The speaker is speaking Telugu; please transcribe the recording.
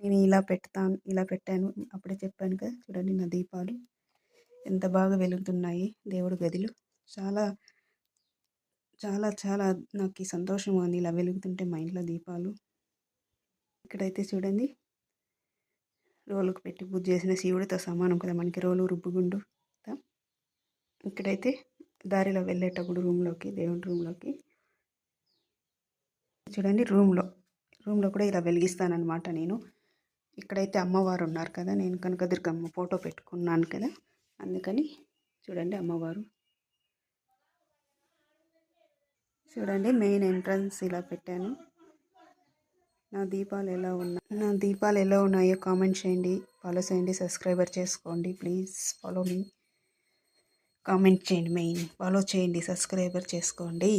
నేను ఇలా పెట్టాను అప్పుడే చెప్పాను కదా. చూడండి నా దీపాలు ఎంత బాగా వెలుగుతున్నాయి దేవుడి గదిలో. చాలా చాలా చాలా నాకు సంతోషంగా ఉంది ఇలా వెలుగుతుంటే మా ఇంట్లో దీపాలు. ఇక్కడైతే చూడండి రోలుకు పెట్టి పూజ చేసిన శివుడితో సమానం కదా మనకి రోలు రుబ్బుగుండు. ఇక్కడైతే దారిలో వెళ్ళేటప్పుడు దేవుడి రూమ్లోకి చూడండి రూమ్లో కూడా ఇలా వెలిగిస్తానన్నమాట నేను. ఇక్కడైతే అమ్మవారు ఉన్నారు కదా, నేను కనకదుర్గమ్మ ఫోటో పెట్టుకున్నాను కదా, అందుకని చూడండి అమ్మవారు. చూడండి మెయిన్ ఎంట్రన్స్ ఇలా పెట్టాను. నా దీపాలు ఎలా ఉన్నాయో కామెంట్ చేయండి, ఫాలో చేయండి, సబ్స్క్రైబర్ చేసుకోండి. Please follow me. కామెంట్ చేయండి, మెయిన్ ఫాలో చేయండి, సబ్స్క్రైబర్ చేసుకోండి.